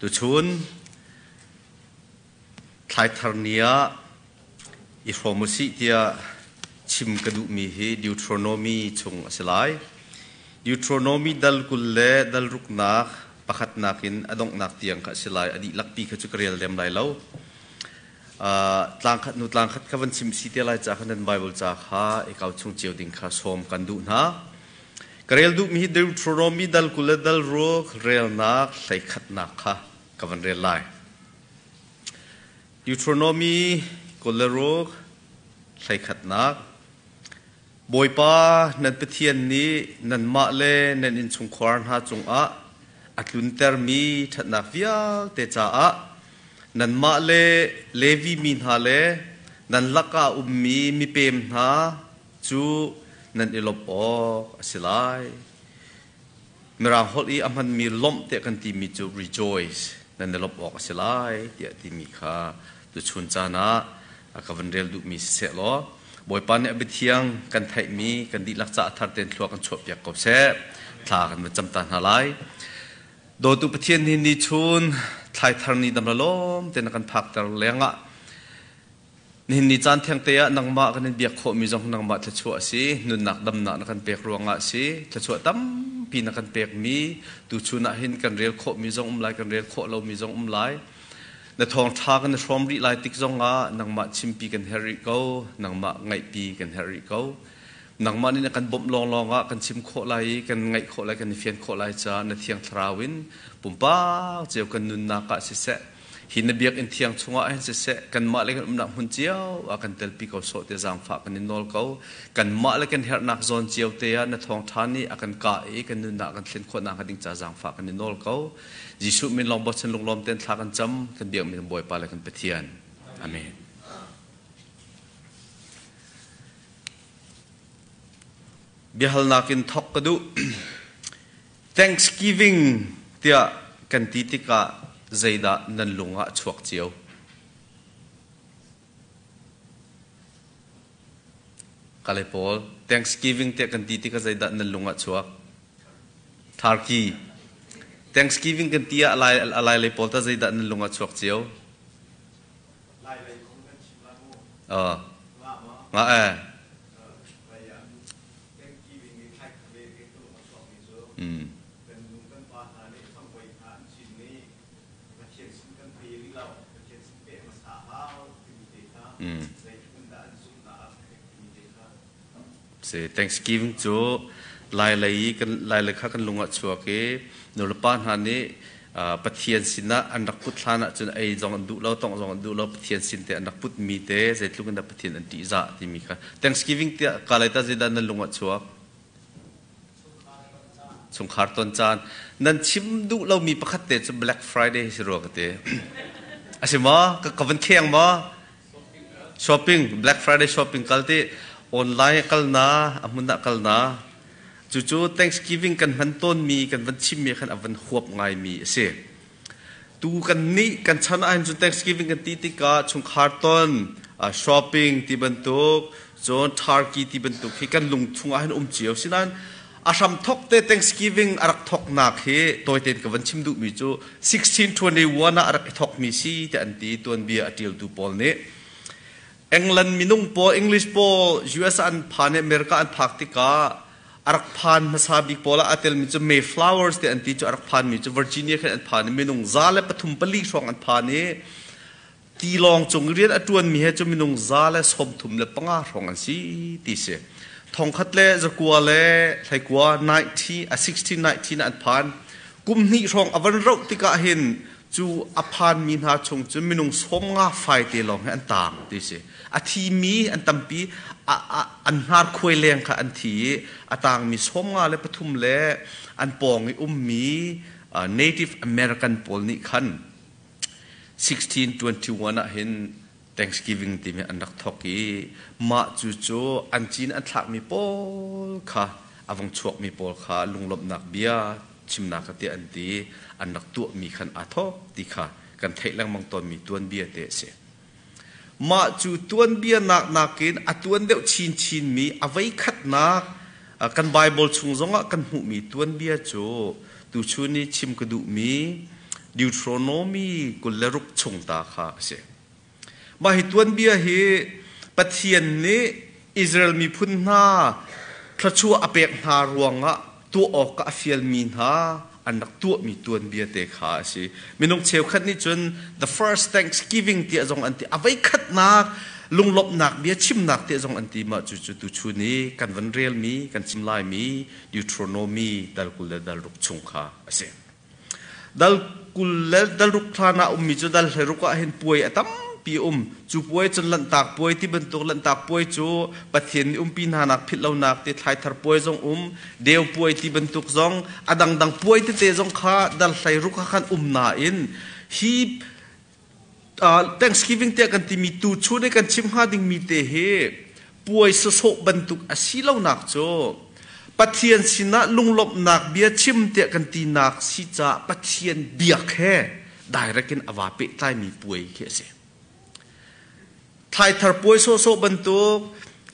ตัวชุนทายทารเนียอิฟอร์มุสิเดียชิมกระดูมีฮีดิวทรโนมีชงสลายดิวทรโนมีดัลกุลเล่ดัลรุกนักประคัดนักินอดงนักเตียงกัสลายอดีลักปีขจุกเรียลเดมไลเลวต่างขัดนุต่างขัดขวันชิมสิเดียไลจากขันไบเบิลจากฮาเอกเอาชงเจียวดิ่งข้าสมกันดูนะกเรียลดูมีดิวทรโนมีดัลกุลเล่ดัลรุกเรียลนักใส่ขัดนักฮะกวันเรียลไลดิวทรโนมีกุลเล่รุกใส่ขัดนักบอยป้านันเปทียนนี้นันมาเลนันอินชงควานหาจงอัดลุนเตอร์มีทัดนักวิอาเตจ่านันมาเลวีมินฮาเลนันลักอามีเปมหาจูนันอิลบอสิไลเมื่อเราฮอลีอามันมีล้มเตกันที่มีจู rejoice นันอิลบอสิไลเดียที่มีค่าตุชุนจานะกับวันเรียลดูมีเสลอบอยปานเนี่ยไปเที่ยงกันไทยมีกันดีลักษณะทัดเต็นทัวกันชอบอยากกบเสพทากันมาจำตันหาไลโดยตุปเทียนหินดีชุนไทยทารนีดำละล้มเต็นกันพักตะเลียงอ่ะหินดีจานเทียงเตะนังมากันเบียกโคมีจงนังมาทะชัวสินุนนักดำนักกันเปียกรวงอ่ะสิทะชัวตั้มปีนักกันเปียกมีตุชุนหินกันเรียลโคมีจงไลกันเรียลโคเรามีจงไลในทองทากันในชมรีไลติกจงอ่ะนังมาชิมปีกันเฮริโก้นังมาไงปีกันเฮริโก้นังมานี่กันบ่มลองอ่ะกันชิมโคไลกันไงโคไลกันเฟียนโคไลจ้าในเทียงทราวินปุ่มป้าเจียวกันนุนนักะเสะหินเบียกอินเทียงชงอ่ะเห็นเสะกันมาเลยกันนักหุ่นเจียวกันเตลปีเขาโซเตจางฝากกันนินอลเขากันมาเลยกันเฮร์นักโซนเจียวเตียในทองทานี่กันกะกันนุนนักกันเล่นโคนักกันดิ้งจ้าจางฝากกันนินอลเขายิสุมินลองบอชันลงลมเต้นทากันจำกันเบียกมีบอยปาเลยกันไปเทียนอาเมนเบียฮัลนักินทอกกระดู Thanksgiving เตียกันตีติกาใจดานันลุงะชวกเจียวกาเลปอล Thanksgiving เตียกันตีติกาใจดานันลุงะชวกทาร์กีThanksgiving กันที่อะไรเลยพอถ้าจะได้นั่นลงมาชวกเจียวงาThanksgiving จูลายเลยข้ากันลงอ่ะชัวร์เก๋นรปานฮันนี่ปะเทียนสินะอันนักพุทธานะจนไอจงดูเราต้องจงดูเราปะเทียนสินแต่อันนักพุทธมีเตะเสร็จลูกกันปะเทียนอันติจ่าที่มีค่ะ Thanksgiving เตะกาลตาเจดันนั่นลงอ่ะชัวร์สงขารตอนจานนั่นชิมดูเรามีประคัตเตะจะ Black Friday สิรัวกันเตะอาชิมะกับวันเคียงมะ shopping Black Friday shopping กัลเตะออนไลน์กัลนาอามุนนักกัลนาจู่ๆ Thanksgiving กันวันต้นมีกันวันชิมมีกันวันขวบไงมีเสียตูกันนี้กันฉันอ่านจู่ Thanksgiving กันตีติกาชงคาร์ตอนshopping ที่บรรทุกจนทาร์กีที่บรรทุกให้กันลงชงอ่านเจียวสินั้นอาชัมทอกเต Thanksgiving อารักทอกนักเฮตัวเต็นกับวันชิมดูมีจู่1621อารักทอกมีสิแต่อันที่ตัวเบียร์ติลดูปอลเนี่ยอังกฤษมีนุ่งปอ English ปอ US อันผ่านอเมริกาอันพักติกาอารักพานมาซาบิกโปละอัตเลมิจูเมย์ฟลาวเวอร์สเตอันที่จูอารักพานมีจูเวอร์จิเนียแค่อันพานมีนุ่งซาเลปฐุมปลีช่วงอันพานนี้ตีลองจงเรียนอัตวนมีให้จูมีนุ่งซาเลสมถุมเลปังอาช่วงอันสีตีเสทองคัดเลจะกัวเลไทยกัว1619อันพานกุมนี้ช่วงอวันเราติกาเห็นจูอพานมีนาช่วงจูมีนุ่งสมงาไฟตีลองให้อันต่างตีเสอาทีมีอันตั้มปีอันฮาร์คุยเลียงค่ะอันทีต่างมีสมงาและปฐุมเล่อันปองมี Native American ปอลนี่ขัน1621เห็น Thanksgiving ที่มีอันนักทอกีมาจู่ๆอันจีนอันทักมีปอลค่ะอวังชวกมีปอลค่ะลุงลบนักเบียชิมนักเตียอันทีอันนักตัวมีขันอาทอตีค่ะกันเทลังมังตอนมีตัวเบียเตะเสมาจู่ตัวเบียนักกินอัตัวเดียวชินมีเอาไว้ขัดนักกันไบเบิลชงจงกันหูมีตัวเบียจู่ตูชูนี่ชิมกระดูมี ดิวโทรโนมีกุลรุกชงตาข้าเสมาหิตวันเบียเฮปะเทียนนี้อิสราเอลมีพุ่นหน้าพระชัวอเปกหารวงะตัวออกกับฟิลมีนหาอันนักตัวมีตัวเบียเตขาสิมินงเชลขัดนี่จน the first Thanksgiving เตียจงอันตีเอาไว้ขัดนักลุงลบนักเบียชิมนักเตียจงอันตีมาจุตุชูนี้กันวันเรียลมีกันชิมลายมีดิวโทรโนมีดัลกุลดัลรุกชงขาสิดัลกุลดัลรุกทานามีจุดัลเฮรุกะเห็นป่วยตั้มปีจูป่วยจนลันตากป่วยที่บรรทุกลันตากป่วยจูปะเทียนปีนานักพิษเหล่านักที่ไทยทาร์ป่วยจงเดียวป่วยที่บรรทุกจงอดังป่วยที่เตจงข้าดัลใส่รุกขันนาอินฮีThanksgiving เตกันที่มีตูชูในกันชิมหาดิ่งมีเตเฮป่วยสะบรรทุกอาศิเหล่านักโจปะเทียนสินะลุงลบนักเบียชิมเตกันที่นักสิจ้าปะเทียนเบียแค่ได้รักินอวาเปใต้มีป่วยแค่เสียไทยทาร์ป่วยโซบรรทุก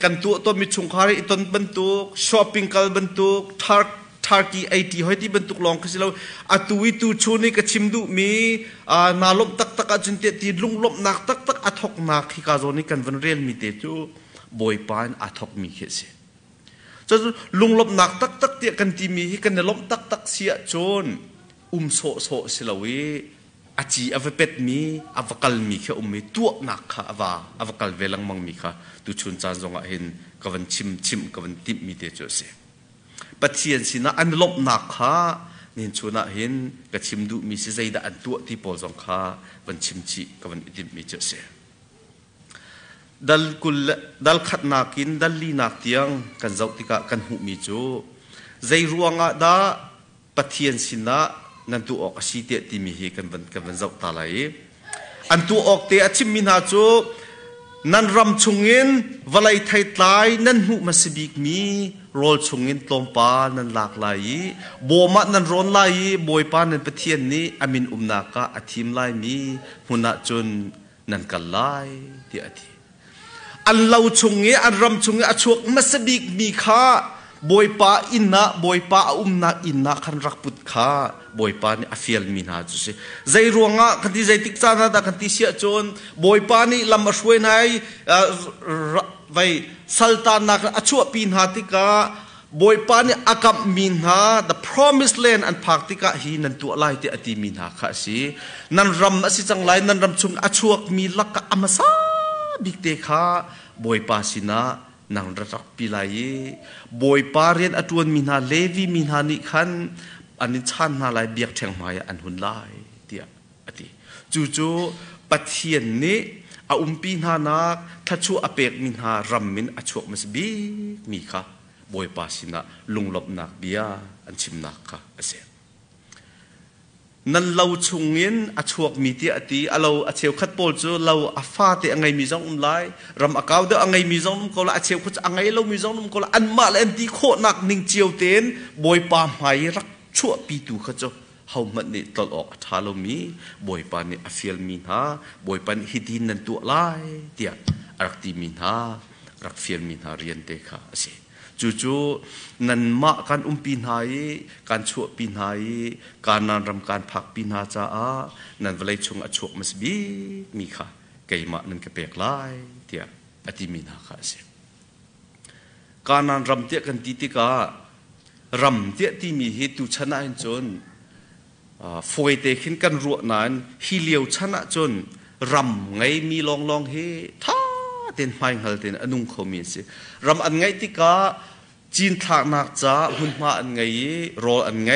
กันตัวมีชงคาริต้นบรรทุกช้อปปิ้งกัลบรรทุกทาร์กีไอทีหอยที่บรรทุกลองคือเราอัตุวิตูชูนี่ก็ชิมดูมีนาลมตักจุนเตตีลุงลบนักตักอัทอกนักที่กาโซนี่กันวันเรียนมีเตจูบอยปานอัทอกมีแค่เสียจะลุงลบนักตักเตียกันที่มีกันในลมตักเสียจนโซสิลาวีอาจีอวเป็ดมีอวกัลมีแค่มีตัวนักค่ะอวกัลเวลังมังมีค่ะตุชุนจานจงเห็นกวันชิมกวันติมมีเตจูเสียปัจเจียนสินะอันลบนักค่ะนี่ชวนเห็นกชิมดูมีสิใจด่อันตัวที่ปอจงค่ะวันชิมจีกวันติมมีเจเสียดัลขัดนักินดัลลีนักเตียงกันเจ้าติกะกันหุมีจูใจรวงอ่ะดาปัจเจียนสินะนั่นตัวออกสีเตติมีเฮกันวันเจ้าตาไหลอันตัวออกเตอชิมมินาจูนั่นรำชงเงินวลัยไทยตายนั่นหุมาสบิกมีโรลชงเงินตอมปานั่นหลากหลายโบมัดนั่นร้อนไหลบอยปานั่นประเทียนนี้อามินนากะอธิมไลมีหุนาจนนั่นกันไลเดียทีอันเราชงเงินอันรำชงเงินอชวกมาสบิกมีข้าบอยปาอินนะบอยปานาอินนะขันรักปุตข้าบอยปานี่อฟิลมีนาจุสิใจรวงอ่ะคันที่ใจติกจานาดาคันที่เสียจนบอยปานี่ลำมาช่วยนายไว้สัลตานักอชัวปีนหาติกาบอยปานี่อากับมีนา the promised land อันพักติกาฮีนันตัวไล่ที่อดีมีนาข้าสินันรำอสิจังไลนันรำชุงอชัวมีลักกะอมาซาบิกเตข้าบอยปาสินะนางรักปิลายบอยปาเรียนอตวนมีนาเลวีมีนานิขันอันนี้ชันนาลายเบียกแทงไม้อันหุ่นลายเดียอดีจู่ปัจเจียนนี้ปีนานักถ้าชัวอเปกมินหารำมินอชัวมัสบีมีค่ะบอยปาสินะลุงลบนักเบียอันชิมนักค่ะเสียนั่นเราชงเงินอชัวมีเตียตีเราเชียวขัดโปลจูเราฟาเตอังไงมีจงไลรำอากาศเดอังไงมีจงก็ละเชียวขัดอังไงเรามีจงก็ละอันมาเลนตีโคนักนิ่งเจียวเต็นบอยปาหายรักชั่วปีตูขจเขามันนี่ตลอดทาลมีบอยปานี่อฟิลมีนาบอยปานี่ฮิดินนั่นตัวไล่เดียรักตีมีนารักฟิลมีนาเรียนเตค่ะสิจู่นั่นมาการปีนหายการชั่วปีนหายการนานรำการผักปีนหาจ้านั่นเวลาชงอชวกมัสบีมีค่ะไก่มานั่นก็เปียกไล่เดียอติมีนาค่ะสิการนานรำเตียกันติติการำเตียที่มีเหตุชนะจนฟอยเตขินกันรัวนั้นฮิเลียวชนะจนรำไงมีลองเฮท่าเต็นไม่หัลเต็นอนุงเขามีสิรำอันไงที่กาจีนทางนักจ้าหุ่นมาอันไงรออันไง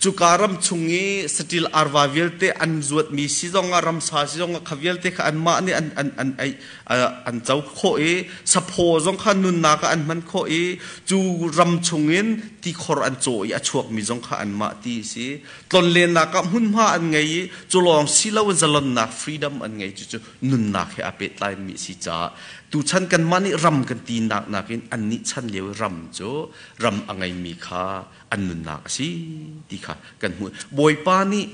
จุการำชุงีสติลอาร์วาเวลเตอันจวดมีสิจงรำสาสิจงขวิลเตอันมานี่อันเจ้าโคสะโพจงขันนุนนักอันมันโคจูรำชุงินที่คอร์อันโจยชวกมีจงขันมาตีสิตอนเรียนนักหุ่นมาอันไงจูลองสิลาวันจะลนนักฟรีดัมอันไงจูนุนนักให้อาเปตไลมีสิจ้าตูฉันกันมานี่รำกันตีนักอันนี้ฉันเลี้ยวรำโจรำอันไงมีค่าอันนุนนักสิดีค่ะกันหัวบอยปานี่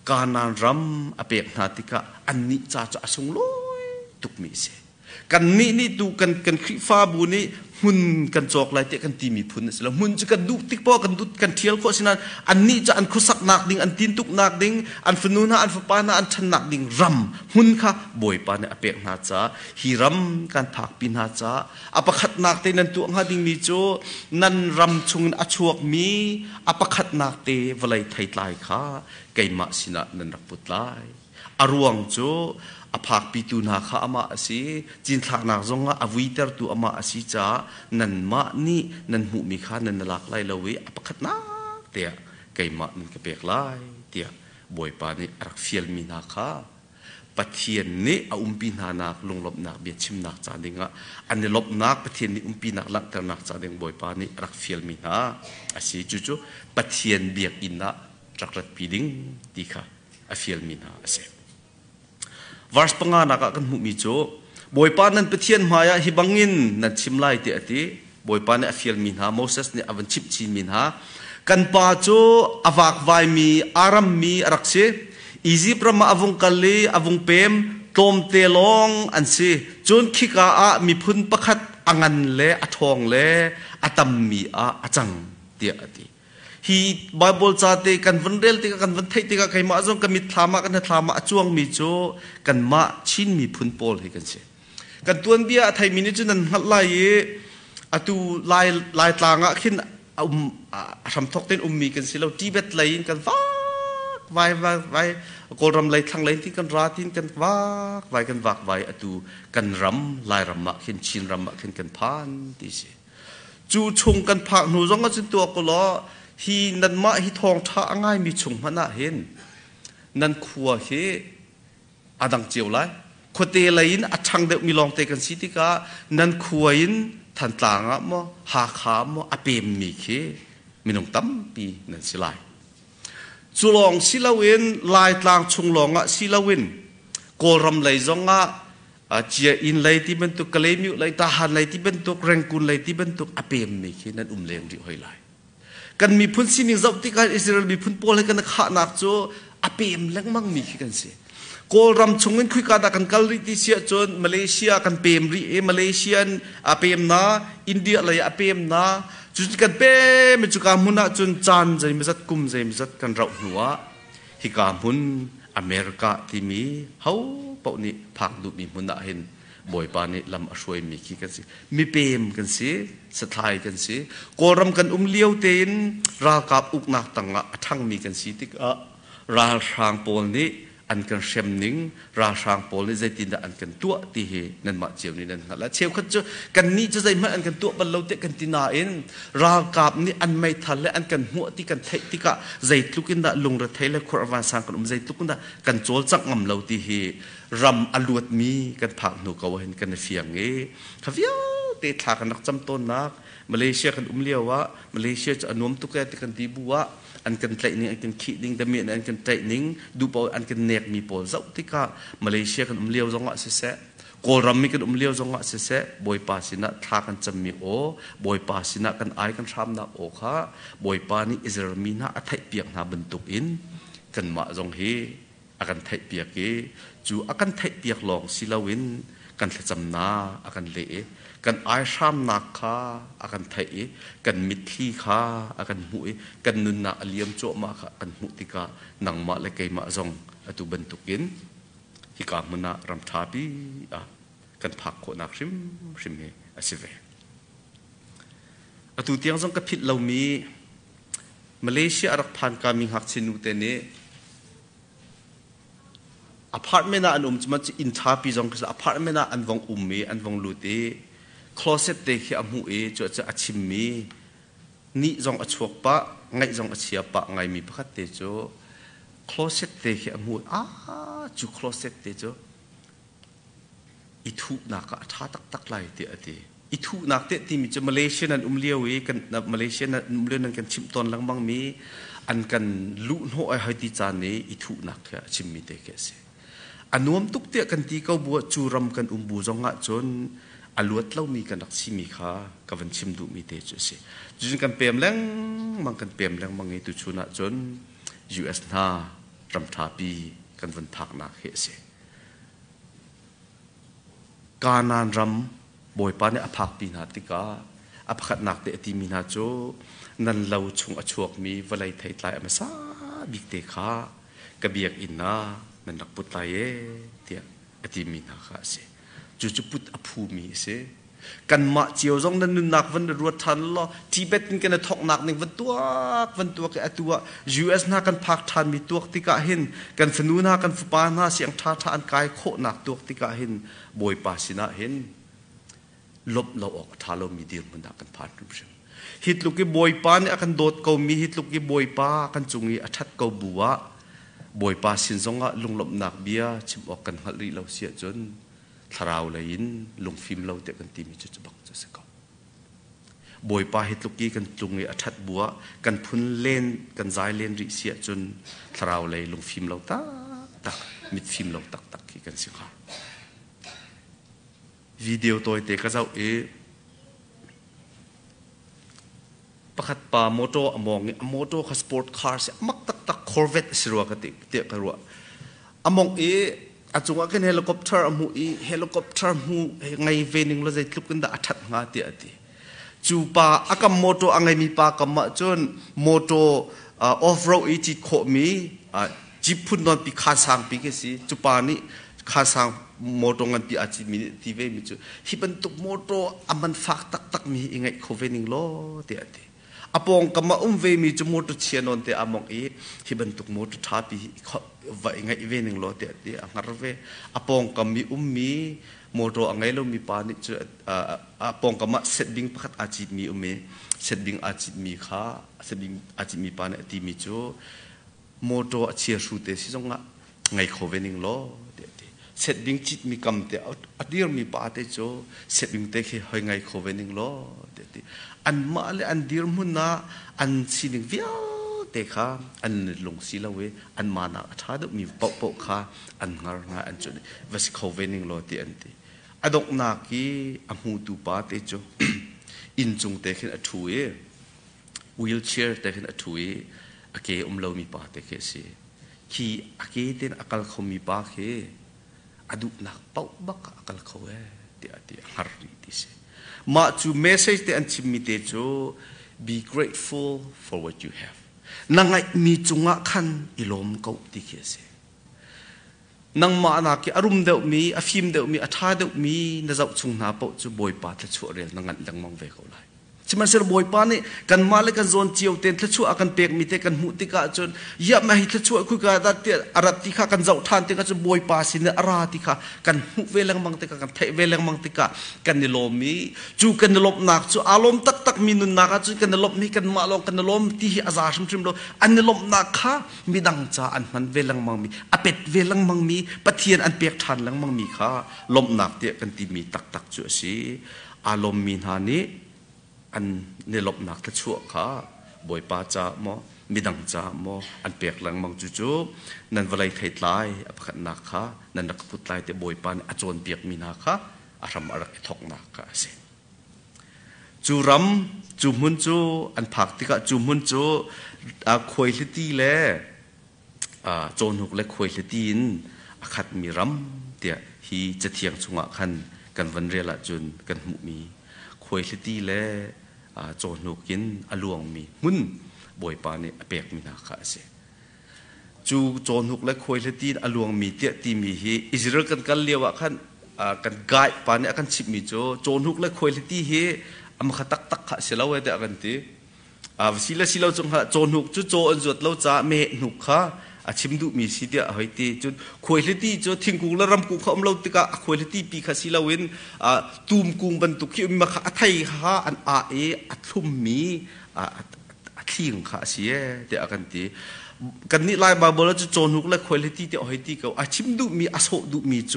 การนานรำอเปกนาติกะอันนี้จะสงลอยตุกมีเส กันนี่ดูกันคริฟ้าบุนี่หุ่นกันจอกลายเตะกันตีมีพุ่นสิแล้วหุ่นจะกันดูติ๊กปอกันดูกันเที่ยวโคสินันอันนี้จะอันคุสักนักดิ่งอันตีนตุกนักดิ่งอันฝนุนะอันฝปานะอันชนักดิ่งรำหุ่นค่ะบ่อยปานเนี่ยอเปกนาจ้าฮีรำกันผักปีนาจ้าอปขัดนักเตนันตัวงาดิ่งมีโจนันรำชุงอชวกมีอปขัดนักเตวลัยไทยลายค่ะไก่มาสินะนันรักปุตลายอรวงโจอภาคปีตูนาข้าอามาสิจินทากนักจงอาวิเตอร์ตัวอามาสิจ้านันมานี่นันหูมีข้านันนลักไลลาวีอปขัดนักเตียไก่มานันกเปกไลเตียบ่อยปานี่รักเฟียลมีนาข้าปะเทียนนี่อุมปีนานักลงลบนักเบียดชิมนักจาดิงะอันนี้ลบนักปะเทียนนี่อุมปีนักลักแต่นักจาดิงบ่อยปานี่รักเฟียลมีนาอาสิจู่ๆปะเทียนเบียกอินนะรักรัดปีดิงดีค่ะอเฟียลมีนาอาสิverse pangana ka kan humi cho boypa nan pethian maya hibangin nan chimlai te ati boypa ne afial min ha Moses ne avan chip chin min ha kan pa cho avak vai mi aram mi arakse Egypt ram avung kalli avung pem tom te long an si chon khika a mi phun pakhat angan le athong le atam mi a achang te ati hi Bible chate kan vandel te kan van thai te ka kai ma jong ka mit thlama kan thlama achuang mi cho kan ma chin mi phun pol he kan se kan tuan bia thai mi ni chu nan hal lai e atu lai tlanga khin ram thok ten mi kan se lo tibet lain kan vai kol ram lai thang lai ti kan ra tin kan vai kan wak vai atu kan ram lai ram ma khin chin ram ma khin kan phan ti se chu chung kan phak nu jong a chu to ko lo hi nan ma hi thong tha angai mi chung mana hen nan khuwa he adang chiu lai khote lain athang de mi long te kan sitika nan khuain than tlanga mo ha kha mo apem mi khe minung tam pi nan silai chulong silawin lai tlang chunglonga silawin kolram lai zonga chia in lai ti bentuk kalemiu lai tahan lai ti bentuk rengkun lai ti bentuk apem mi khe nan leng ri hoi lai kan mi phun sining zau ti kan Israel mi phun pol kan kha nak cho apem leng mang mi kan se kol ram chungin khui ka da kan kal ri ti sia chon Malaysia kan pem ri Malaysian apem na India lai apem na chu kan pe me chu ka muna chun chan jai mi zat kum jai mi zat kan rau nuwa hi ka mun America ti mi hau pau ni phak du mi muna hin boy pa ni lam asoi mi ki kan si mi pem kan si sathai kan si koram kan liau ten ra kap uk nak tanga athang mi kan si tik a ra sang pol ni an kan shem ning ra sang pol ni zaitin da an kan tua ti he nan ma chiu ni nan hala cheu khat chu kan ni chu zai ma an kan tua ban lo te kan tina in ra kap ni an mai thal le an kan hu ti kan thai ti ka zai tlukin da lung ra thai le khor awan sang kan zai tlukun da kan chol chak ngam lo ti he ram aluat mi kan phak nu ka wahin kan fiang nge khaviao te thla kan nak cham ton nak Malaysia kan liawa Malaysia cha anom tu ka te kan ti buwa an kan tlai ning an kan khi ding da mi an kan tlai ning du pau an kan nek mi pol zau ti ka Malaysia kan liaw zonga se se kol ram mi kan liaw zonga se se boy pa sina thla kan cham mi o boy pa sina kan ai kan tham na o kha boy pa ni Israel mi na athai piak na bentuk in kan ma zong hi akan thai piak ke chu akan thai piak long silawin kan thacham na akan le kan ai sham nak kha akan thai kan mithi kha akan hu kan nun na aliam cho ma kha kan hu tika nang ma le kai ma zong atu bentukin hi ka muna ram thapi a kan phak ko nak rim he asive atu tiang zong ka phit Lawmh Malaysia arak phan ka ming hak chinu te ne apartment an chma in thapi jong ka apartment an vong me an vong lute closet te khi amu e cho cha chinmi ni jong achok pa ngai jong achia pa ngai mi pakhat te cho closet te khi amu chu closet te cho ithu na ka tha tak lai te ati ithu nak te ti mi cha Malaysia an liawi kan Malaysia an umlian kan chim ton lang bang mi an kan lu no ai hai ti cha ne ithu nak kha chimmi te ke se anuam tuk te kan ti kau bu churam kan bu zonga chon aluat lau mi kan rak simi kha kavan chim du mi te chu se jun kan pem lang mang kan pem lang mang tu chuna chon US na ram tha pi kan van thak na khe se การนานรำบ่อยปานเนี่ยอภักปีนาติกาอภักนักเตติมีนาโจนั่นเราชงอชวกมีวลัยไทยไลอเมซาบิกเตคากระเบียกอินนานั่นนักปุตไลเอเตียอติมีนาค่ะเสจุปุตอภูมิเสกันมาเจียวจงนั้นนักวันรัวทันล้อทิเบตกันทอกนักหนึ่งวันตัวแกตัว US นักกันพักทันมีตัวติกาหินกันฟนูนักกันฟุปานาเสียงท่าอันกายโคนักตัวติกาหินบอยปาสินะหินลบเราออกทาเรามีดีมันนักกันผ่านรูปเชิงฮิตลูกกีบอยปาเนี่ยกันโดดเกามีฮิตลูกกีบอยปากันจุงีอัชัดเกาบัวบอยปาสินจงะลุงลบนักเบียชิมออกกันฮัลลีเราเสียจนทาราวเลยนลงฟิล์มเราเตะกันตีมีจุดบักจุดสกบอยปาฮิตลูกกี้กันจุงเออัดบัวกันพุนเล่นกันใจเล่นริเสียจนทาราวเลยลงฟิล์มเราตักมิดฟิล์มเราตักกันสิค่ะวิดีโอตัวเตะก็เจ้าประคัดปาโมโตอมองโมโตคัสปอร์ตคาร์สมักตักคอร์เวตสิรัวกันเตะกันรัวอมองอาจจะว่ากันเฮลิคอปเตอร์มูเฮลิคอปเตอร์มูไงเวนิงเราจะคลุกกันได้อัดงาเตียตีจูปาอากาโมโตอังไงมีปากามาจนโมโตออฟโรดจิตโคมีจิพุนนอนปีขาสังปีกสิจูปานี่ขาสังโมโตงันปีอาจิมีทีเวมิจูฮิบันตุกโมโตอามันฝากตักมีไงโคเวนิงโลเตียตีอปองกำมาเวมีจมูกตุเชียนนเตอามองฮิบันตุกโมตุท้าปีว่าไงอีเวนึงโลเตะอังารเวอปองกำมีมีโมโตอังไงเรามีปานิจอปองกำมาเซตบิงพัดอาจิตมีเซตบิงอาจิตมีข้าเซตบิงอาจิตมีปานิตีมีโจโมโตเชียรูเตสิจงะไงโคเวนึงโลเตะเซตบิงจิตมีกำเตอดีร์มีปาเตโจเซตบิงเตะให้ไงโคเวนึงโลเตะอันมาเลอันดีร์มุนนะอันสินิงวิอาเตะข้าอันลงสีละเวอันมานะท้าดมีปกข้าอันงาร์อันจุดวัสเขาเวนิงโลตีอันตีอดอกนักกีอมูตูปาเตโจอินจงเตะขึ้นอัถุยวีลแชร์เตะขึ้นอัถุยอเกเรามีปาเตะเคสีคีอเกเตนอากาศเขามีปาเคอดุนักเป่าบักอากาศเขาเอตีอันตีฮาร์รีติเสมาจูเมสเซจเตอันชิมิเตโจ be grateful for what you have นังไงมีจุงะขันอิลมเกาติเกเสนังมานักอารมณ์เดียวมีอฟิมเดียวมีอัฐาเดียวมีน่าจะจุงนาปจูบอยปาทชัวเรียนนังงันดังมองเวเขาเลยใช่ไหมเสือบอยปานี่กันมาเลยกันโซนเจียวเต็นทชัวกันเปียกมีเตกันมุติกาจนยับมาหิทชัวคุยกันตัดเตอารัติกากันเจ้าทานเตกันจะบอยปาสินอาราติกากันหุเวลังมังเตกันเทเวลังมังเตกากันนิลมีจูกันนิลบนักจูอารมณ์ตักมีนุนนักจูกันนิลบมีกันมาลงกันนิลมที่อาซาชิมโลอันนิลบนักข้ามีดังจ้าอันมันเวลังมังมีอเป็ดเวลังมังมีปะเทียนอันเปียกทันลังมังมีข้าลมนักเตกันตีมีตักจูสีอารมณ์มีนานี้อันเนลบนักทะชั่วข้าบอยปาจามอมีดังจามออันเปียกหลังมังจู่ๆนั่นวลัยไทยลายอภักนักข้านั่นนักพุทธลายแต่บอยปานอจวนเปียกมีนาข้าอารมณ์อะไรทอกนักข้าเสจูรำจูมุนจูอันผักติกะจูมุนจูควยลิตีเล่โจนหุกเล็กควยลิตีนขัดมีรำเตียฮีจะเทียงชงะขันกันวันเรียละจุนกันมุมีควยลิตีเล่โจนหุกินอลวงมีมุนบอยปานี่เปียกมีนาข้าเสจูโจนหุกเล็กควยลิตีนอลวงมีเตียตีมีฮีอิสราเอลกันเลียวะขันกันไกปานี่กันชิบมีโจนหุกเล็กควยลิตีฮีอำขัดตักเสียแล้วเวเดกันตีสิลาจงหาโจนุกจุโจอันจวดเราจะเมนุกข้าชิมดูมีสิเดียหอยตีจุดควยลิตีจุดทิ้งกุงละรำกุงเขาอมเราติกะควยลิตีปีข้าสิลาเวนตูมกุงบรรทุกขี้มาข้าไทยข้าอันอัดทุ่มมีทิ้งข้าเสียเดียกันตีกันนี่ลายบาบอลจุโจนุกและควยลิตีเดียหอยตีเขาชิมดูมีอโศดูมีโจ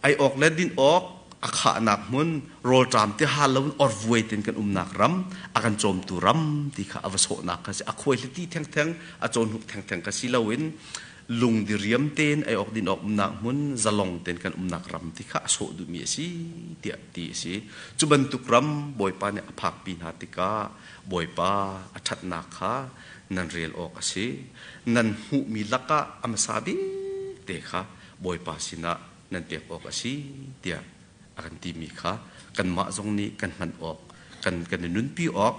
ไอออกและดินออกอาขานักมุนโรจามที่ฮาลวนอดวยตินกันนักรำอากันโจมตุรำที่ข้าอวสนักก็สิอควยลิตีแทงอาจนหุกแทงก็สิลาวินลุงดิเรียมเตนไอออกดินออกนักมุนจะลงเตนกันนักรำที่ข้าโสดุมีสิเดียตีสิจุบันตุกรำบอยปาเนี่ยพักปีนาติกาบอยปาอัดนักข้านันเรียลออกสินันหุมีลักกะอัมซาบิเตข้าบอยปาสินะนันเปียกออกสิเดีย akan ti mi kha kan ma zong ni kan man ok kan nun pi ok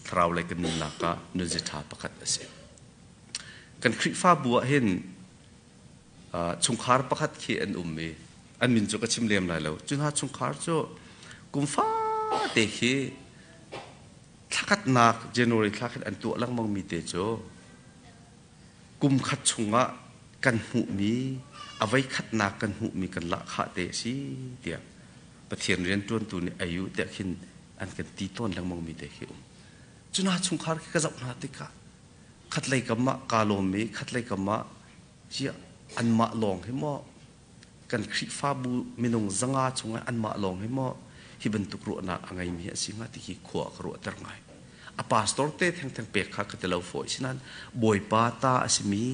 thrau lai kan nun laka nun jitha pakhat ase kan khri fa bua hen chungkhar pakhat khi an ummi an min chu ka chim lem lai lo chun ha chungkhar chu kum fa te khi thakat nak January thakat an tu lang mong mi te chu kum khat chunga kan hu mi avai khat nak kan hu mi kan la kha te si tia pathian rian tuan tu ni ayu te khin an kan ti ton lang mong mi te khi chuna chungkhar ki ka zau na te ka khat lai kama ka lom mi khat lai kama chia an ma long he mo kan khri fa bu minung zanga chunga an ma long he mo hi ban tu ru na angai mi asinga ti ki khwa ru tar ngai a pastor te thang pe kha ka te lo foi sinan boi pa ta asimi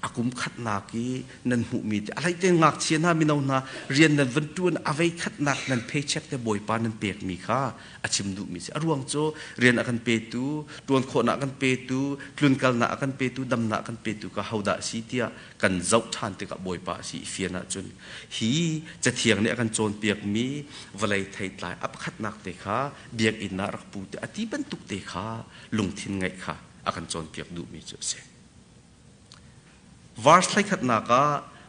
akum khat na ki nan hu mi te alai te ngak chian ha minau na rian nan van tuan avai khat nak nan paycheck te boi pa nan pek mi kha achim du mi se aruang cho rian akan pe tu tuan kho na akan pe tu tlun kal na akan pe tu dam na akan pe tu ka hauda si tia kan zau than te ka boi pa si fiana chun hi cha thiang ne akan chon pek mi valai thai tlai ap khat nak te kha biak in na rak pu te ati ban tuk te kha lung thin ngai kha akan chon piak du mi chu se vars lai khat na ka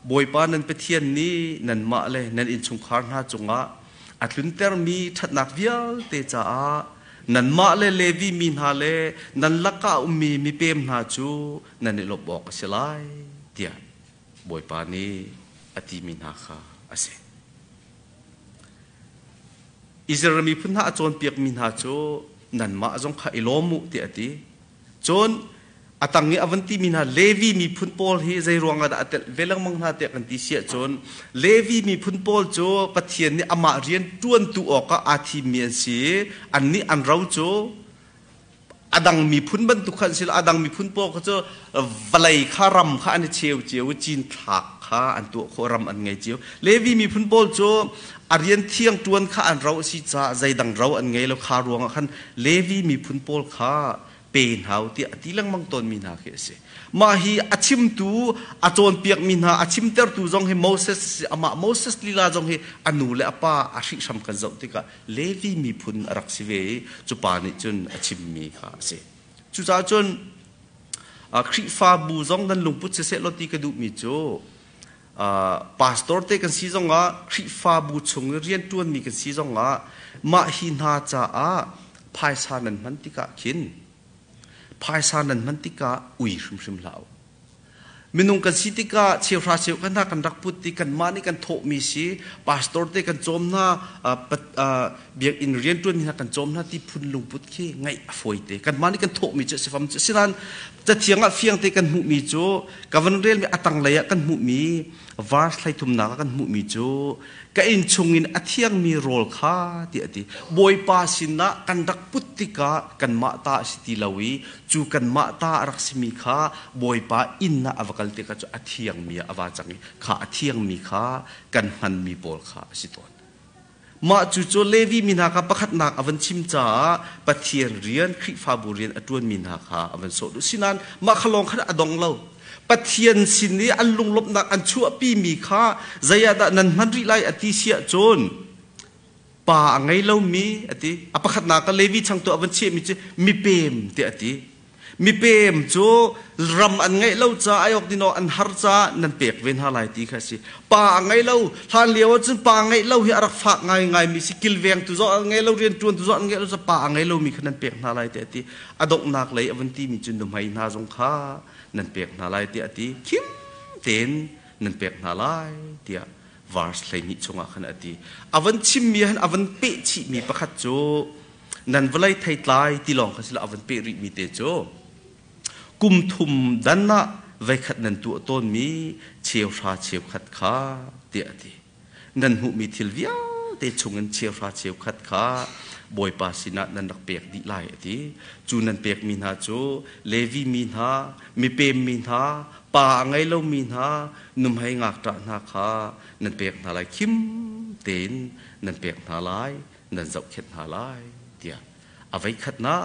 boi pa nan pe thian ni nan ma le nan in chung khar na chunga atlun ter mi that nak vial te cha a nan ma le levi min ha le nan laka ummi mi pem na chu nan ni lob ok selai tia boi pa ni ati min ha kha ase Israel mi phun ha chon piak min ha chu nan ma zong kha Lawmh ti ati chon atangi avanti mina levi mi phun pol hi zai ruanga da atel velang mang na te kan ti sia chon levi mi phun pol cho pathian ni ama rian tuan tu oka athi mian si anni an rau cho adang mi phun ban tu khan sil adang mi phun pol ko cho valai kha ram kha ani cheu chin thak kha an tu kho ram an ngai cheu levi mi phun pol cho arian thiang tuan kha an rau si cha zai dang rau an ngai lo kha ruanga khan levi mi phun pol kha pen hau ti atilang mang ton min ha khe se ma hi achim tu achon piak min ha achim ter tu jong he Moses lila jong he anu le apa ashi sam kan zau ti ka levi mi phun arak si ve chu pa ni chun achim mi kha se chu cha chun khri fa bu jong dan lungput se lo ti ka du mi chu pastor te kan si jong a khri fa bu chung rian tuan mi kan si jong a ma hi na cha a phai sa nan man ti ka khin phai sa nan man ti ka ui shum lao minung kan si ti ka cheu ra cheu kan na kan rak put ti kan mani kan tho mi si pastor te kan chom na biak in rian tuan mi na kan chom na ti phun lung put khi ngai foi te kan mani kan tho mi che se fam che sinan cha thianga fiang te kan mu mi cho kavan rel mi atang laya kan mu mi vars lai thum na kan mu mi cho ka in chungin athiang mi rol kha ti ati boi pa sinna kan rak put ti ka kan ma ta sti lawi chu kan ma ta rak simi kha boi pa inna avakal te ka chu athiang mi awa changi kha athiang mi kha kan han mi pol kha siton ma chu cho levi min ha ka pakhat nak avan chim cha pathian rian khri fa bu rian atun min ha kha avan so du sinan ma khalong kha adong lo pathian sin ni an lung lop nak an chu pi mi kha zaya da nan man ri lai ati sia chon pa angai lo mi ati apakhat na ka levi chang to avan che mi che mi pem te ati mi pem cho ram an ngai lo cha ayok dino an har cha nan pek ven ha lai ti kha si pa angai lo han liaw chun pa angai lo hi arak phak ngai mi si kil veng tu zo angai lo rian tuan tu zo angai lo cha pa angai lo mi khanan pek na lai te ati adok nak lai avan ti mi chun dum hai na jong kha nan pek na lai ti ati kim ten nan pek na lai tia vars lai ni chunga khan ati avan chim mi han avan pe chi mi pakhat cho nan valai thai tlai ti long kha sila avan pe ri mi te cho kum thum dan na vai khat nan tu ton mi cheu sha cheu khat kha ti ati nan hu mi thil via te chungan cheu sha cheu khat kha boi pa sina nan rak pek di lai ati chu nan pek min ha cho levi min ha mi pem min ha pa ngai lo min ha num hai ngak ta na kha nan pek na lai kim ten nan pek na lai nan zau khet na lai tia avai khat na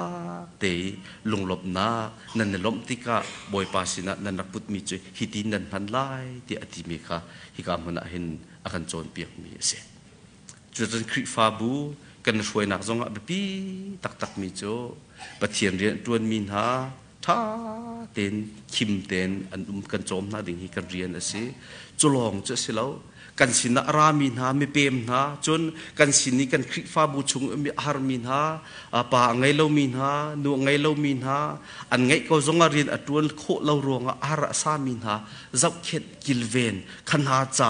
te lung lop na nan lom tika boi pa sina nan rak put mi che hitin nan han lai ti ati mi kha hi ka mana hin akan chon piak mi se จุดนั้นคริฟ้าบูกันช่วยนักจงอ่ะปีตักมีโจปะเทียนเรียนจวนมีนหาท่าเต้นคิมเต้นอันกันโจมนาดิ่งฮีกันเรียนสิจุลองจะสิแล้วกันสินะรามีนหาไม่เปมนะจนกันสินี้กันคริฟ้าบูชุงมีอาร์มีนหาป่าไงเรามีนหาหนูไงเรามีนหาอันไงก็จงเรียนอัดวนโคเรารวงอาระสามีนหาจับเข็ดกิลเวนขันหาใจ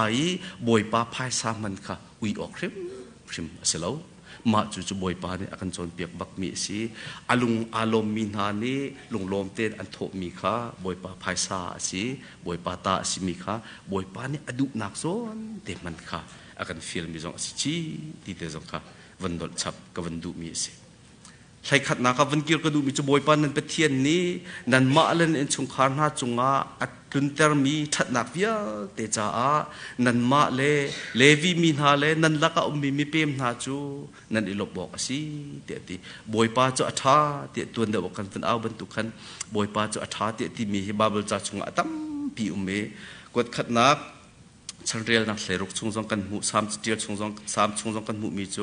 บอยป้าพายสามันค่ะอุยออกเร็มสิแล้วมาจู่ๆบอยป้าเนี่ยอากันจนเปียกบักมีสิลุงอารมณ์มีนานี่ลุงลมเต้นอันโถมีค่ะบอยป้าพายซาสิบอยป้าตาสิมีค่ะบอยป้าเนี่ยอดุนักโซนเต็มมันค่ะอากันฟิลมีจงสิจีที่เตจงค่ะวันดอลชับกับวันดูมีสิใช้ขัดนักวันเกี่ยวกับดูมีจะบอยป้านั้นเป็นเทียนนี้นั่นมาเล่นเอ็นชงคาร์นาจงอาอัดลุนเตอร์มีทัดนักเวียเตจ้านั่นมาเลวีมีนาเลนั่นลักอุมีเปมนาจูนั่นอิลบบอกสิเตติบอยป้าจะอัฐาเตตัวเดียวกันเป็นเอาบรรทุกขันบอยป้าจะอัฐาเตติมีบาเบลจ้าชงอาตั้มปีเมกดขัดนักฉันเรียนนักเสรุกชงกันหูสามเดียวชงกันหูมีโจ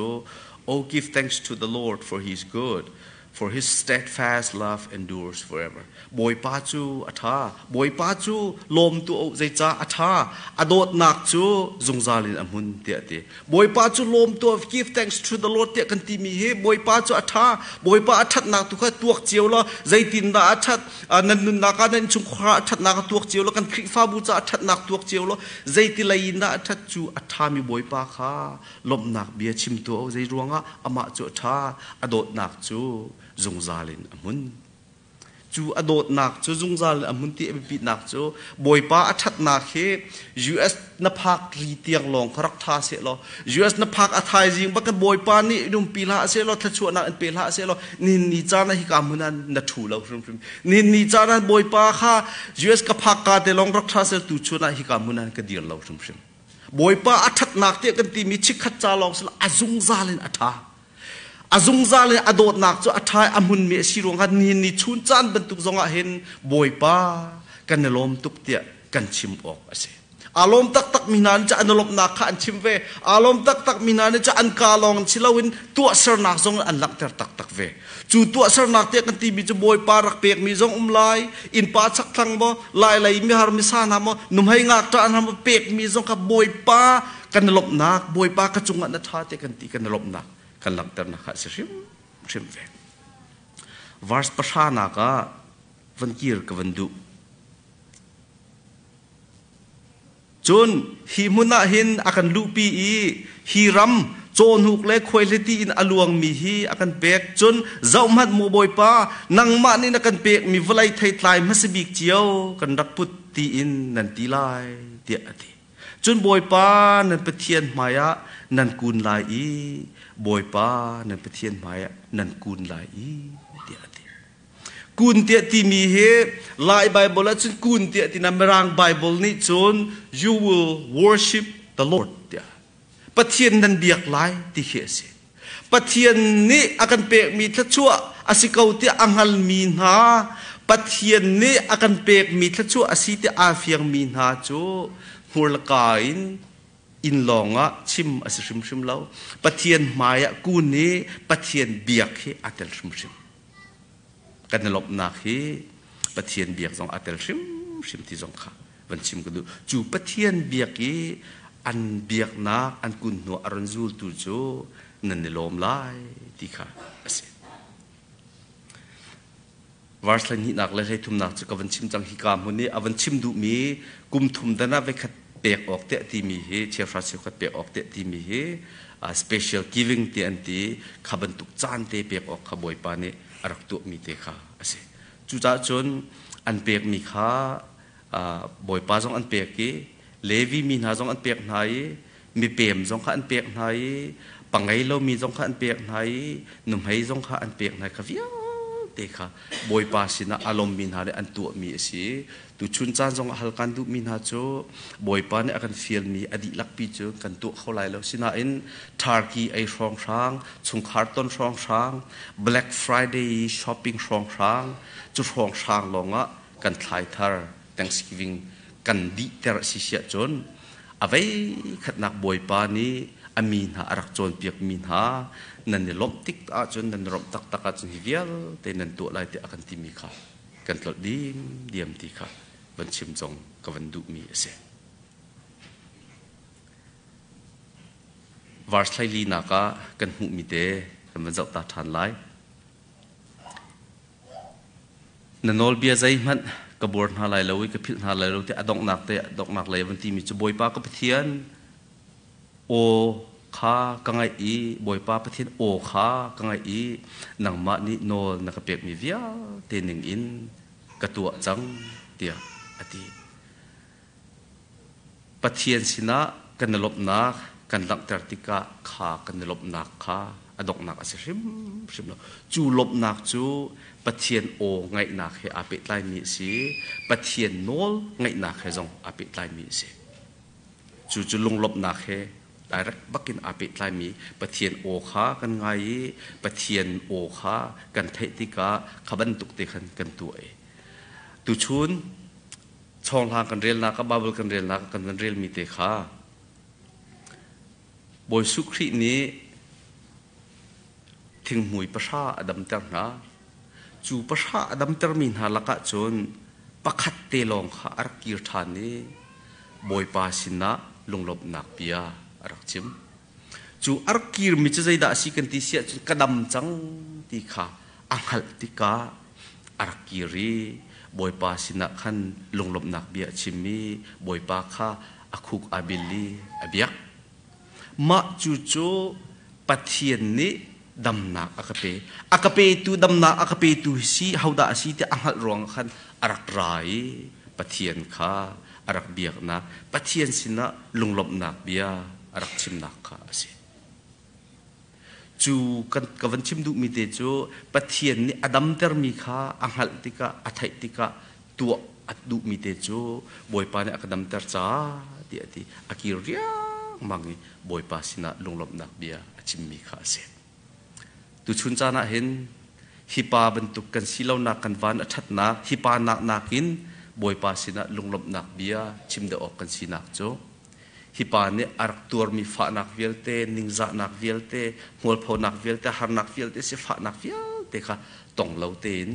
Oh, give thanks to the Lord for He is good, for His steadfast love endures forever. Boy pa chu atha, boy pa chu lom tu zai cha atha, adot nak chu zungzalin amun te. Boy pa chu lom tu give thanks to the Lord te kan ti mi he. Boy pa chu atha, boy pa athat nak tu kha tuak chiu lo, zai tin da athat nan nun na ka nan chung kha athat nak tuak chiu lo kan khri fa bu cha athat nak tuak chiu lo, zai ti lai na athat chu atha mi boy pa kha lom nak bia chim tu zai ruang ama chu tha adot nak chu zungzalin amun chu adot nak chu zungzal amun ti pi nak chu boipa athat nak he US na phak ri tiang long kharak tha se lo US na phak athai jing ba ka boipa ni dum pila se lo thachu na an pela se lo ni cha na hi kamunan na thu lo frum ni cha na boipa kha US ka phak ka te long rak tha se tu chu na hi kamunan ka dir lo frum boipa athat nak te kan ti mi chik khat cha long se azungzalin atha azungzale adot nak chu athai amun me sirong han ni chun chan bantuk zonga hen boipa kan lom tuk tia kan chim ok ase alom tak minan cha anolop na kha an chim ve alom tak minan cha an ka long chilawin tu sar nak zong an lak ter tak ve chu tu sar nak te kan ti bi chu boipa rak pek mi zong umlai in pa chak thang bo lai mi har mi sa na mo num hai ngak ta an ham pek mi zong ka boipa kan lop nak boipa ka chunga na tha te kan ti kan lop nak kan lang ter na kha se rim ve vers pasana ka van kir ka van du chun hi muna hin akan lupi hi ram chon huk le quality in aluang mi hi akan pek chun zaumat mo boy pa nang ma ni na kan pek mi volai thai tlai masibik chiao kan rak put ti in nan ti lai ti ati chun boy pa nan pathian maya nan kun lai boy pa nan pathian maya nan kun lai ti ati kun ti ti mi he lai bible la chun kun ti ti namerang bible ni chun you will worship the Lord ti pathian nan biak lai ti he se pathian ni akan pek mi thachua asikau ti angal mi na pathian ni akan pek mi thachua asiti afiang mi na chu hurlakain in longa chim asrim lau pathian maya kun ni pathian biak he atel shim kan lop na he pathian biak jong atel shim ti jong kha van chim ku du chu pathian biak ki an biak na an kun no aranzul tu jo nan lom lai ti kha ase vars la ni nak le thei thum nak chu ka van chim chang hi kam huni avan chim du mi kum thum dana ve khat pek ok te ti mi he chefra se khat pek ok te ti mi he special giving ti anti khaban tuk chan te pek ok khaboi pa ne arak tu mi te kha ase chu cha chon an pek mi kha boi pa jong an pek ki levi mi na jong an pek nai mi pem jong kha an pek nai pangai lo mi jong kha an pek nai num hai jong kha an pek nai kha via te kha boi pa sina alom min ha le an tu mi si tu chun chan jong halkan du min ha cho boi pa ne akan feel mi adi lak pi cho kan tu kholai lo sina in turkey ai rong sang chung kharton rong sang black friday shopping rong sang chu rong sang longa kan thlai thar thanksgiving kan di ter si sia chon avei khat nak boi pa ni อามีนหารักโจนเปียกมีนหานั่นเนี่ยล้มติ๊กอาจนนั่นล้มตักตักอาจนหิเวียลแต่นั่นตัวลายแต่อากันที่มีค่ะกันตลอดดีเดียมที่ค่ะวันชิมจงกับวันดุมีเสวาร์สไลลีนักกันหูมีเตกันมันจะตาทานไลนั่นนอลเบียใจมันกระบวนหาไหลเราก็พิจารณาไหลเราที่อดอกหนักแต่ดอกหนักไหลวันที่มีจะบอยป้าก็ไปเทียนโอข้ากังไงอีบอยป้าไปเทียนโอข้ากังไงอีหนังมานี่โนนักเปียกมีเวียเตนิงอินกระตัวจังเตียอดีปะเทียนสินะกันนลบนักกันลังเตอร์ติกาข้ากันนลบนักข้าอดอกหนักอาศัยริมจูลบนักจูปะเทียนโอไงนักให้อาปิดไลมีสิปะเทียนโนลไงนักให้จงอาปิดไลมีสิจูลงลบนักให้ได้รักบักกินอาปิดไลมีปะเทียนโอข้ากันไงปะเทียนโอข้ากันเทติกาขบันตุกเตขันกันตัวตุชุนช่องทางกันเรียนนักกับบาเบลกันเรียนนักกันเรียนมีเตข้าบอยสุขรีนี้ถึงหวยประชาอดัมเตอร์นะจูประชาอดัมเตอร์มินหาลักจนประคัดเตลองข้าอารักกิรธานีบอยปาสินะลงลบนักเปียอารักจิมจูอารักกิรมิจใจด่าสิกันที่เสียจนกระดำจังที่ข้าอังหัลติกาอารักกิรีบอยปาสินะขันลงลบนักเบียชิมีบอยปาข้าอาคุกอาบิลลีอาเบียกมาจูปัทเทียนนี้ดำนักอากาเปตูดำนักอากาเปตูสีเฮาดาสีที่อังหัดรวงขันอารักไรปัทเทียนข้าอารักเบียกนะปัทเทียนสินะลงลบนักเบียอารักชิมนักข้าสิจูกันกวันชิมดูมีเตจูปัทเทียนนี้อดัมเตอร์มีข้าอังหัดติกาอัฐติกาตัวอัดดูมีเตจูบอยปานอากาดัมเตอร์จ้าที่อดีอากิริยามังบอยปาสินะลงลบนักเบียชิมมีข้าเสร็จตุชุนจานะเห็นฮิปาบรรทุกกันสิเลานักกันวันอัฐนักฮิปานักนักินบอยปาสินะลงลบนักเบียชิมเดออกกันสินักโจฮิปาเนี่ยอารักตัวมีฟ้านักเวลเตนิงจานักเวลเตหัวพอนักเวลเตหานักเวลเตสิฟ้านักเวลเตค่ะต้องเล่าเตน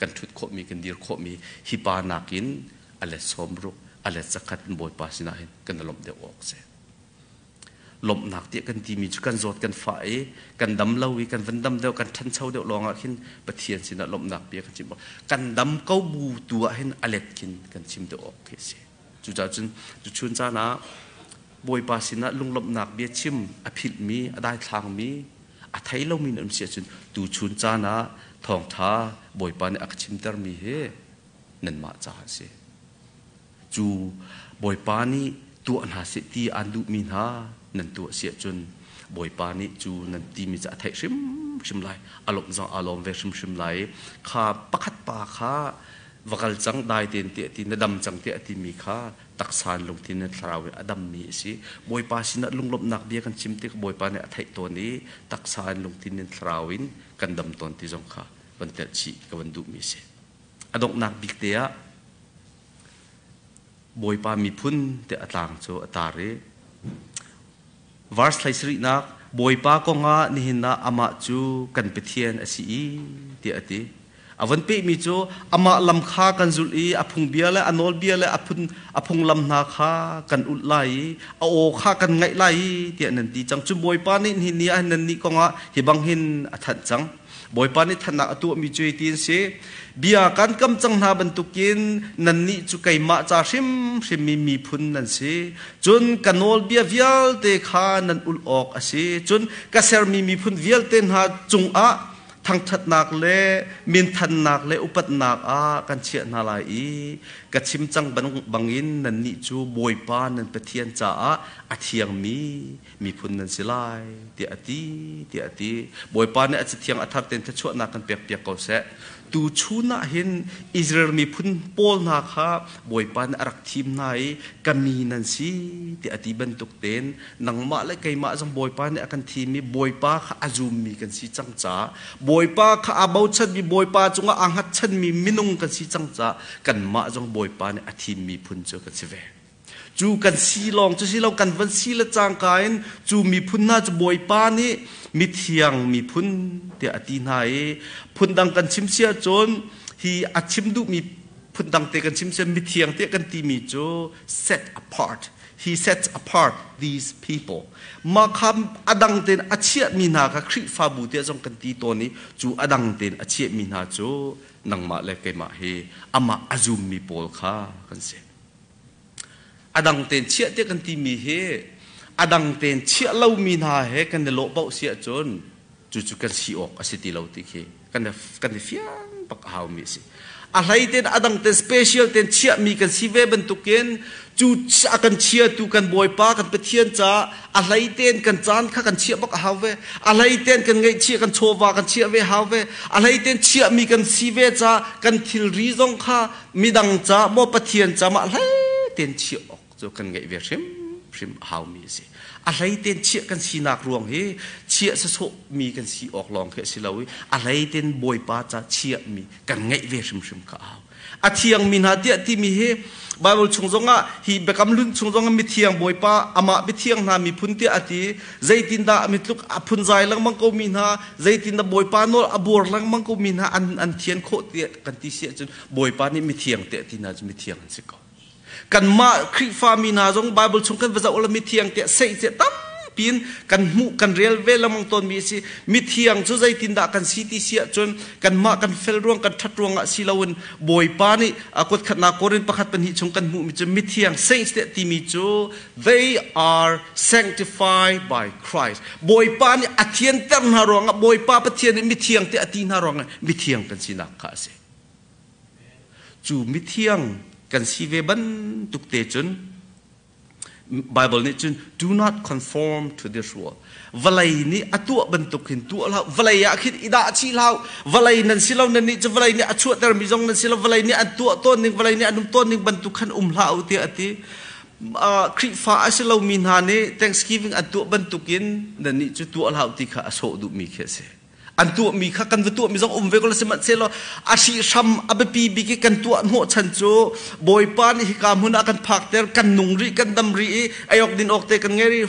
กันทุดโคมีกันดีร์โคมีฮิปานักินอะไรสมรุอะไรสักขัดบอยปาสินะเห็นกันลมเดออกเสลมหนักเตี้ยกันทีมีจุกันโจดกันฝ่ายกันดำเล่าวีกันวันดำเดียวกันทันเช่าเดียวลองขึ้นปะเทียนสินะลมหนักเบี้ยกันชิมบอกกันดำเก้าบูตัวเห็นอเล็ดกินกันชิมเดียวออกเคสจุจ้าจุนจุชวนจ้านะบอยปาสินะลุงลมหนักเบี้ยชิมอภิรมีอได้ทางมีอไทยเรามีน้ำเสียจุนตูชวนจ้านะทองท้าบอยปาเนี่ยอักชิมเตอร์มีเฮนั่นมาจ้าเสียจูบอยปานี่ตัวอันหาเสตีอันดูมีนานั่นตัวเสียจนบอยปานี่จูนั่นตีมีจะไทยชิมไหลอารมณ์จังอารมณ์เวชิมไหลข้าปักขัดปาข้าวกัลจังได้เตียนเตียตีนดำจังเตียตีมีข้าตักสารลงที่นั่นทราวอดัมมีสิบอยปาสินะลุงลบหนักเบี้ยกันชิมติกบอยปาเนี่ยไทยตัวนี้ตักสารลงที่นั่นทราวินกันดำตอนที่จงข้าวันเตชีกับวันดุมีสิอดอกหนักบิ๊กเตียบอยปามีพุ่นเตะต่างโจอตาเรวาร์สไลสรินักบอยปาก็งานี่หินะอามาจูกันเปเทียนอสีเตะติอวันเปมีโจอามาลำคากันจุลีอพุงเบียและอนอลเบียและอพุงลำนาคากันอุดไลอโอคากันไงไลเตะนันดีจังจูบอยปานี่หินนี่อันนั้นนี่ก็งาฮิบังหินอัดจังบอยปานี่ทันนักตัวมีจุยตีนเสเบียกันกำจังนาบรรทุกินนันนี่จุไกมาจ่าชิมมีพุนนันเสจนกันโอลเบียวิลเตขานันอุลออกเสจนกระเซร์มีพุนวิลเตนหาจงอะทางทัดนักเล่มินทันนักเล่อุปตนักกันเชียนาลายกัดชิมจังบังอินนันนี่จูบอยปานันเปเทียนจ่าอาเทียงมีพุนนันสิไลเตียตีบอยปาเนี่ยอาจจะเทียงอัฐเต็นทชวนักกันเปียกเขาเสตูชูน่าเห็นอิสราเอลมีพุ่นโปลนาคาบอยปานอารักทีมไหนกามีนันซีที่อธิบันตุกเตนนังมาและไกมาจังบอยปานเนี่ยกันทีมีบอยปาข้าอาจูมีกันซีจังจ้าบอยปาข้าอาบ่าวชัดมีบอยปาจงอ่างหัดชัดมีมินุงกันซีจังจ้ากันมาจังบอยปานเนี่ยอธิมีพุ่นเจอกันสิเวจ จูกันซีลองจูซีเรากันวันซีละจางกายจูมีพุ่นน่าจะบอยป้านี่มีเทียงมีพุ่นเดียตีนายพุ่นดังกันชิมเสียจนฮีอัดชิมดูมีพุ่นดังเตกันชิมเสียมีเทียงเตกันตีมีโจ set apart he sets apart these people มาคำอดังเตนอาเชียมีนาค่ะคริฟาบูเตียจงกันตีตัวนี้จูอดังเตนอาเชียมีนาโจนังมาเลกมาเฮอามาอาจุมมีโพลค่ะกันเสอดังเตนเชียเตกันตีมีเฮอดังเตนเชียเล่ามีนาเฮกันเดโลเบาเสียจนจู่ๆกันสีออกอาศัยตีเล่าติเคกันเดเฟียนปักหาวมีสิอะไรเต้นอดังเต้นสเปเชียลเต้นเชียมีกันซีเวบันตุกเกนจู่กันเชียตูกันบอยป้ากันเปเทียนจ้าอะไรเต้นกันจานข้ากันเชียบักหาวเวอะไรเต้นกันไงเชียกันโชวากันเชียเวหาวเวอะไรเต้นเชียมีกันซีเวจ้ากันทิลรีซงข้ามีดังจ้าโมเปเทียนจ้ามาอะไรเต้นเชียออกจู่กันไงเวชิมหาวมีสิอะไรเต้นเชียกันสีนักรวงเฮเชียสะโสมีกันสีออกลองเฮสิลาวิอะไรเต้นบอยป้าจ้าเชียมีกันไงเวชิมข้าวอาเทียงมีนาเดียที่มีเฮบาบิลชงจงอ่ะฮีเบกำลุนชงจงอ่ะมีเทียงบอยป้าอามามีเทียงนามีพุ่นเตียอติใจตินดามีลุกพุ่นใจลังมังก็มีนาใจตินดาบอยป้าโนอบัวลังมังก็มีนาอันเทียนโคเตียกันที่เสียจนบอยป้านี่มีเทียงเตียที่นาจะมีเทียงสิก็กันมาคริฟามีนาจงบาบิลชงกันภาษาอัลมีเทียงเตียเสยเจตั้มปีนกันหูกันเรียลเวลมังตอนมีสิมีเทียงจุใจตินดากันสีที่เสียจนกันมากันเฟลรวงกันทัดรวงอ่ะสิลาวันบอยปานี่กดขัดนาโกรินประคัดเป็นหิชงกันหูมีจะมีเทียงเซนส์เตติมีจู they are sanctified by Christ บอยปานี่อธิยนเต็มหารวงอ่ะบอยปาปะเทียนมีเทียงเตอตินหารวงอ่ะมีเทียงกันสินักข้าเสจูมีเทียงกันสีเวบันตุกเตจนBible นี่จึง do not conform to this world วลัยนี่อตัวบรรทุกหินตัวเราวลัยอยากคิดอิดาชีเราวลัยนั่นสิเรานั่นนี่จะวลัยนี่อชวดแต่มีจงนั่นสิเราวลัยนี่อันตัวต้นหนึ่งวลัยนี่อันนุ่มต้นหนึ่งบรรทุกขันเราเตียติคริฟ้าสิเรามีนานี่ Thanksgiving อันตัวบรรทุกินนั่นนี่จะตัวเราที่ข้าโสดุมีแค่เสอันตัวมีข้ากันตัวมีจงเวกลสมัติเสลอาชีชัมอับปีบิกิกันตัวโหชันโจบอยปานี่กามุนากันพักเตอร์กันนุงรีกันดำรีไอออกดินออกเตกันเงรี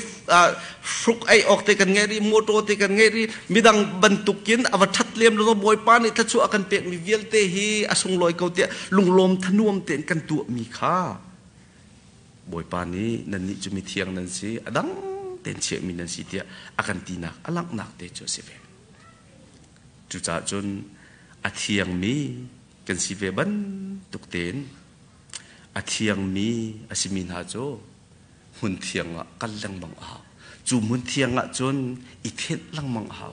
ฟุกไอออกเตกันเงรีโมโตเตกันเงรีมีดังบรรทุกินอวทัดเลี้ยมแล้วบอยปานี่ทัดชัวกันเปียกมีเวียลเตฮีอสงลอยเกาเตลุงลมทนวมเตนกันตัวมีข้าบอยปานี่นั่นนี่จะมีเทียงนั่นสิอดังเตนเชื่อมีนั่นสิเตียอากันตีนักอลังนักเตโจเซเฟจุจ่าจนอาเทียงมีกันสิเวบันตุกเตนอาเทียงมีอาสิมินหาโจหุ่นเทียงอ่ะกันลังมังอาจูมุนเทียงอ่ะจนอีเทนลังมังอา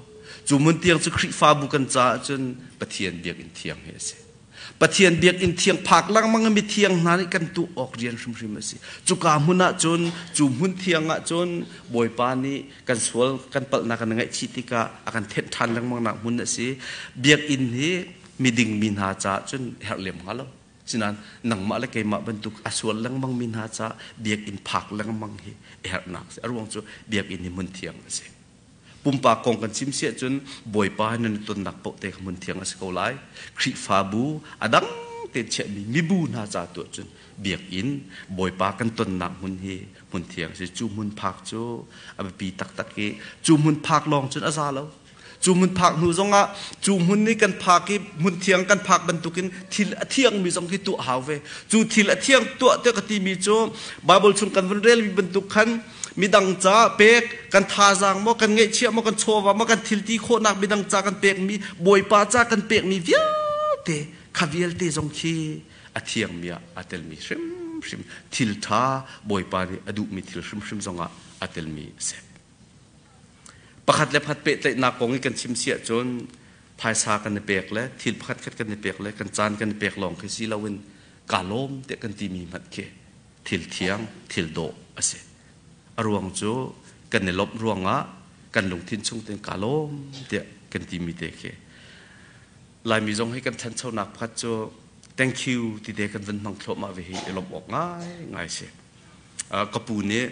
จูมุนเทียงจะคริฟ้าบุกันจ่าจนปะเทียนเบียกอินเทียงเฮเสปะเทียนเบียกอินเทียงผักลังมังมีเทียงนั้นกันตุออกเรียนริมสิจุกามุนอ่ะจนจูมุนเทียงอ่ะจนบอยปานี่กันสวลกันเปิลนักกันไงชิติกาอากันเทนทันลังมังนักมุนอ่ะสิเบียกอินเฮมีดิ่งมินหาจ่าจนเฮร์เลียมฮัลโหลฉะนั้นหนังมาเลยเกมาบรรทุกอสวลลังมังมินหาจ่าเบียกอินผักลังมังเฮเฮร์นักอารวงจูเบียกอินมุนเทียงสิปุ่มปากกองกันชิมเสียจนบอยปานันต้นนักโปเตขมุนเทียงอสกอไลคริฟาบูอดังเตเชมีบูนาจาตัวจนเบียกอินบอยปากันต้นนักมุนเฮมุนเทียงสิจูมุนผักโจอเบปีตักตะเกจูมุนผักลองจนอาซาแล้วจูมุนผักหูจงอ่ะจูมุนนี่กันผักที่มุนเทียงกันผักบรรทุกินทิลเทียงมีจงที่ตัวหาเวจูทิลเทียงตัวเตกตีมีโจบาบิลชงกันวันเรลมีบรรทุกขันมีดังจ้าเปกกันทาจางมอกันเงยเชี่ยมอกันโชวามอกันทิลตีโคนักมีดังจ้ากันเปกมีบอยปาจ้ากันเปกมีเวียเตขวิลเตจงคีอาเทียงมีอาเตลมีชิมทิลท่าบอยปานีอดุมีทิลชิมจงอาเตลมีเสพประคัดและพัดเปะเตนักกองกันชิมเสียจนภายซากันในเปกและทิลประคัดกันในเปกและกันจานกันในเปกลองคือสิลาวินกาลมเตกันตีมีมัดเคทิลเทียงทิลโดอาเสอรวงโจกันในลบรวงอ่ะกันลงทิ้นชงเต็งกาลมเตกันตีมีเตเคลายมีจงให้กันทันเช่านักพัดโจ thank you ที่เด็กกันวันมังคลมาเวฮีลบออกง่ายเสียกระปูเนี่ย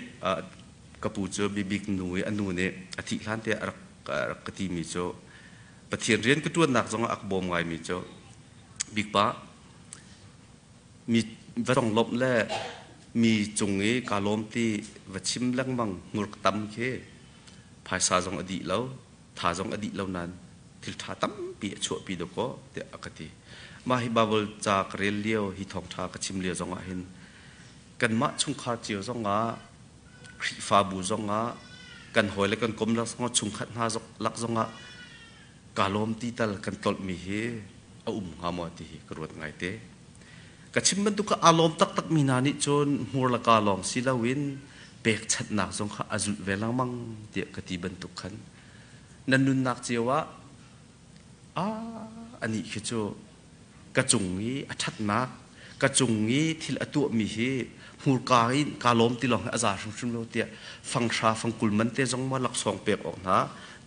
กระปูโจบิกหนุ่ยอันนู้นเนี่ยอธิษฐานเตะรักตีมีโจปะเทียนเรียนก็ตัวหนักจงอักบอมไงมีโจบิกปะมีวัดต้องลบและ มีจุงเอกาลมที่วัชิมลังมังงุรตั้มเคภายซาจงอดีตแล้วท่าจงอดีตแล้วนั้นทิลท่าตั้มปีชั่วปีดก็เตะอากติมาฮิบาบลจากเรียนเลี้ยวฮิทองท่ากระชิมเลี้ยวจงอาหินกันมะชุงขาเจียวจงอาคริฟาบูจงอากันหอยและกันกลมลักษณะชุงขัดหน้าลักจงอากาลมตีตัลกันตลมีเฮอาหามอติกรวดไงเตกระชิมมันตุกอารมณ์ตักมีนานิจนหัวละกาลองศิลาวินเปกชัดหนักจงข้าอจุดเวลังมังเดียกติบันตุขันนันนุนนักเจียวะอันนี้คือโจกระจุงนี้ชัดนักกระจุงนี้ที่ละตัวมีเฮหูกาอินกาลมที่ลองอาจารย์ชุมโลเตียฟังชาฟังกุลมันเตจงมาหลักสองเปกออกนะ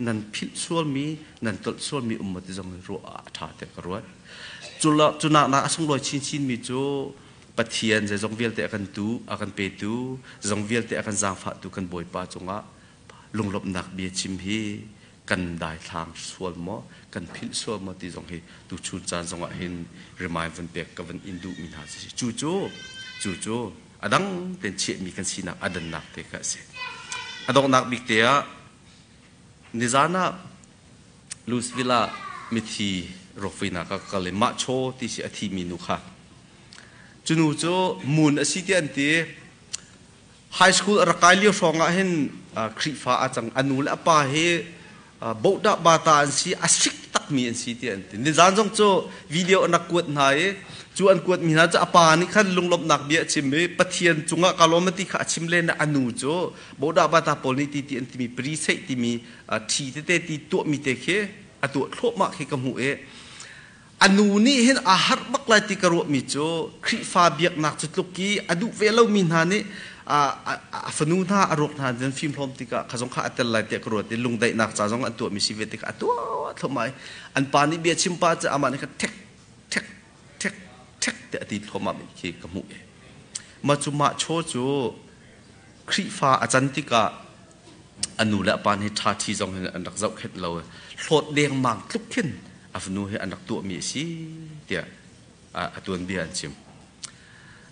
นันพิษส่วนมีนันตลส่วนมีอุมติจงรัวท่าเตกรัวจุนักนักสงลอยชินมีโจปะเทียนจะจงเวียลเตกันตูอากันเปตูจงเวียลเตกันจางฟ้าตูกันบอยป้าจงะลงลบนักเบียชิมฮีกันได้ทางส่วนมอกันพิษส่วนมอที่จงฮีตูชุนจานจงะเห็นเรื่องหมายวันเปกกับวันอินดูมินาสิจู่โจอดังเป็นเชี่ยมีกันสีนักอดันนักเตกะเสอดองนักบิกเตียนิจานะลูสวิลามิธีรกฟินักก็เลยมาโชที่สิอธิมินุค่ะจุนูโจมูนอสิเตียนตีไฮสคูลรักไอเลียวสองเห็นคริฟ้าอาจังอนุและป่าเฮบุดาบาตาอันสีอสิกตักมีอันสีเตียนตีนิจานจงโจวิดีโอนักกวดนายจูอันกวดมีน่าจะป่านี่ขันลงลบนักเบียชิมปะเทียนจุงะกาลมติขาชิมเลนอนุโจบุดาบาตาปอลิตีอันที่มีปริเศษที่มีทีเตที่ตัวมีเตเคตัวโลมาเฮกมูเออนุนี่เห็นอาหารบักลายติกรวมิโจคริฟาเบียกนักจุดลุกีอดุเวลามินหานี่ฟนูน่าอารมณ์นาเดินฟิล์มพร้อมติกะขจงข้าอัตลายติกรวติลุงได้นักจ่าจงอันตัวมีชีวิตติกะตัวทำไมอันปานี่เบียชิมปาจะอามันนี่ก็เทคเตะติดโลมาเฮกมูเอมาจุมาโชจูคริฟาอาจารย์ติกะอนุและปานให้ชาทีจงเห็นอันดักเจ้าเข็ดเราโหลดเดียงมังทุกขึ้นอาฟนูให้อันดักตัวมีสิเดียตัวเบียนชิม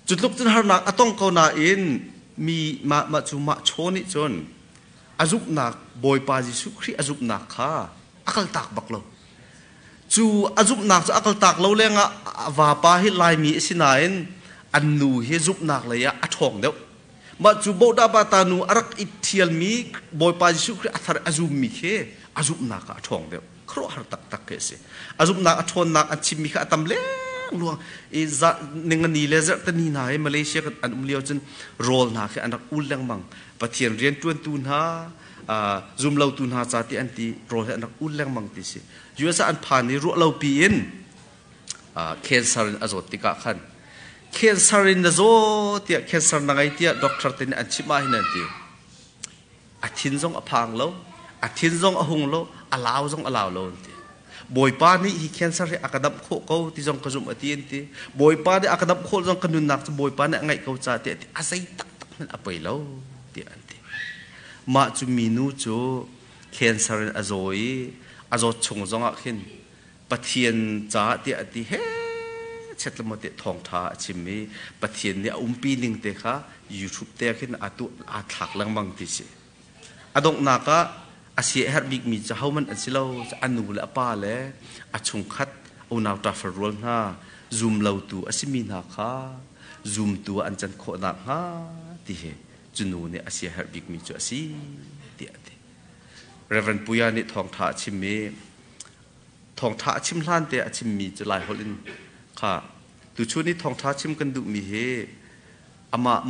จุดลุกจนหานักต้องเขาหน้าอินมีมาจุมาโชนิจนอาจุบนักบอยปาจิสุครีอาจุบนักข้าอักลตักบักเราจูอาจุบนักจะอักลตักเราเลี้ยงวาปาให้ลายมีสินาอินอันนูให้จุบนักเลยอัทองเดียวมาจูโบดาบาตานูอารักอิเทียลมีบอยปาจิสุครีอัทาร์อาจุบมีเคอาจุบนักอัทองเดียวครัวหาตักเกษอาจุบนักอัทองนักอันชิมิกอัตมเล่ลวงนึงอันนี้เลเซอร์ตันนี่นายมาเลเซียกันอันเลี้ยวจนโรลนักอันนักอุลลังมังปะเทียนเรียนตัวตุนหาซุมเราตุนหาจากที่อันที่โรลอันนักอุลลังมังที่สิยูเอสอันผ่านนี้รู้เราปีนเคนซารินอโซติกะขันเคนซารินอโซติเคนซารินไงที่ด็อกเตอร์ตินอันชิมาหินันที่อาทินซงอพังเราอาทินซงอหงเราอลาวซงอลาวเราที่บอยป้านี่ฮิเคนซาริอากาดับโคเขาที่ซงกระจุมอตีนที่บอยป้านี่อากาดับโคซงกระนุนนักบอยป้านี่ไงเขาจ่าที่อาศัยตักมันอภัยเราที่อันที่มาจุมีนูจูเคนซารินอโซชงซงอ่ะขึ้นปะเทียนจ่าที่อันที่เฮ้เช็ดละมาเตะทองท้าชิมมีปะเทียนเนี่ยปีนึงเตะค่ะยูทูบเตะขึ้นตัวถักลังมังที่สิดงนักะอาเซียฮาร์บิกมีจะเขามันอันสิเราจะอนุและป้าเลยชงคัดเอานาวตาฟรวลน่าซูมเราตัวอาศิมีนักะซูมตัวอันจันโคนักฮะที่เหจุนูเนี่ยอาเซียฮาร์บิกมีจะสิเดียดเรเวนปุยานี่ทองท้าชิมมีทองท้าชิมล้านเตะชิมมีจะลายฮอลินค่ะตัวช่วนี้ทองท้าชิมกันดูมีเฮ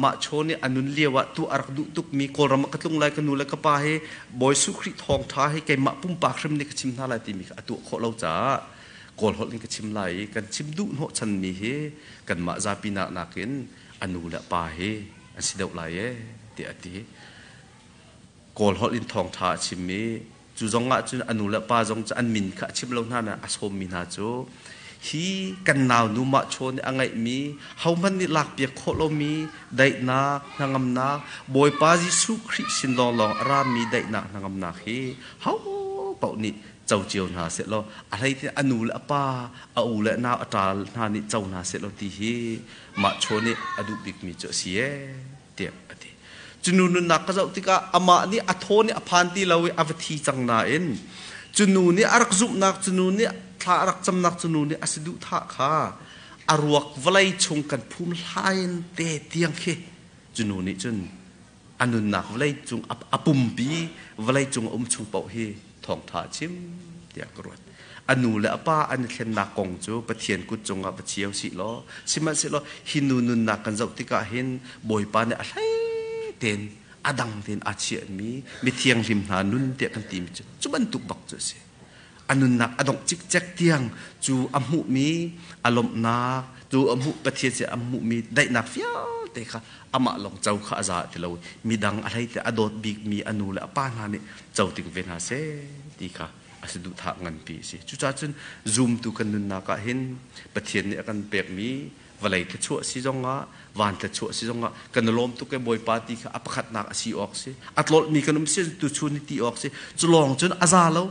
มาโชนี่อนุนเลียวะตัวอารักดุตุกมีโคลรำกัดลงไล่กันนูและก็ป้าให้บอยสุคริทองท้าให้แกมาปุ่มปากชิมนี่ก็ชิมท่าไรตีมีตัวโคเราจ้าโกลฮอลนี่ก็ชิมไล่กันชิมดุโนชันมีเฮกันมาซาปินานักินอนุและป้าเฮอันสิเดาไล่เดียดีโกลฮอลินทองท้าชิมมีจูจงอ่ะจูอนุและป้าจงจะอันมินค่ะชิมเราหน้าน่ะอสมมินาโจฮีกันนาวนุมาชนอังไงมีเฮามันนี่หลักเปียกโคโลมีได้นานางำนาบอยปาจิสุคริสินลองรามีได้นานางำนาฮีเฮา เป่านี่เจ้าเจียวนาเสร็จแล้วอะไรที่อนุละป้าเอาละนาอัตรานานี่เจ้านาเสร็จแล้วที่ฮีมาโชนี่อดุบิกมีเจเสียเดียบดีจุนูนุนักก็จะติกาอามานี่อัทโทนี่อภันตีเราอวทีจังนาเอ็นจุนูนี่อารักจุบนักจุนูนี่ท่าอารักจำนักจุนูนี่อสิดุท่าข้าอารวกวลัยชงกันภูมิลายเตะเตียงเคจุนูนี่จุนอนุนักวลัยจงอปุ่มปีวลัยจงชงเป่าเฮทองท่าชิมเดียกรวดอนุและป้าอันเทนนักกงจูปะเทียนกุจงปะเชียวสิล้อสิมันสิล้อหินูนุนักกันจะติกาเห็นบอยปานเนี่ยอะไรเต็นอดังเต็นอาเชียมีเทียงริมหานุนเตียกันตีมจุบันตุกบักจุสิอนุนักอดงจิกแจกเตียงจูอมุมีอารมณ์นักจูอมุปะเทียนเสียอมุมีได้นักเฟี้ยวเตะค่ะอามาลงเจ้าข้าอาที่เรามีดังอะไรแต่อดดบีมีอนุและป้านานี่เจ้าติกเวนหาเสดีค่ะอาศัยดูทางเงินปีสิจุดจ้าจนซูมตุกันนุนนักเห็นปะเทียนเนี่ยกันเปียกมีวันไหนจะชั่วสิจงะวันจะชั่วสิจงะกันล้มตุกแกบอยปาร์ตี้ค่ะอัปขัดนักสิออกสิอัตลอดมีกันนุ่มเสียตุชุนิตีออกสิจุลองจนอาซาแล้ว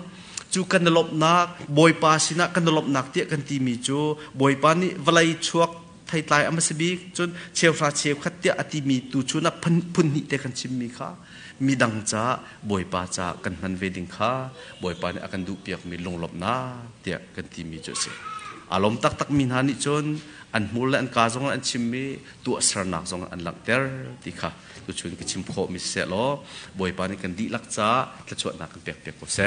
จูกันลบนักบอยปาสินะกันลบนักเตี้ยกันตีมีจูบอยปานี่วันไหนชั่วไทยตายอเมริกจนเชฟราเชฟขัดเตี้ยอติมีตุชุนักพันหิเตกันชิมมีค่ะมีดังจ้าบอยปาจ้ากันมันเวดิงค่ะบอยปานี่อากันดูเปียกมีลงลบนาเตี้ยกันตีมีจูเสอารมณ์ตักมีนานิจนอันมูลและอันกาจงอันชิมมีตัวสระนักจงอันหลังเตอร์ที่ค่ะตัวชวนกิชิมโคมิเสลอบอยปานี่กันดีลักจ้าจะชวนนักกันเปียกเปียกโคเส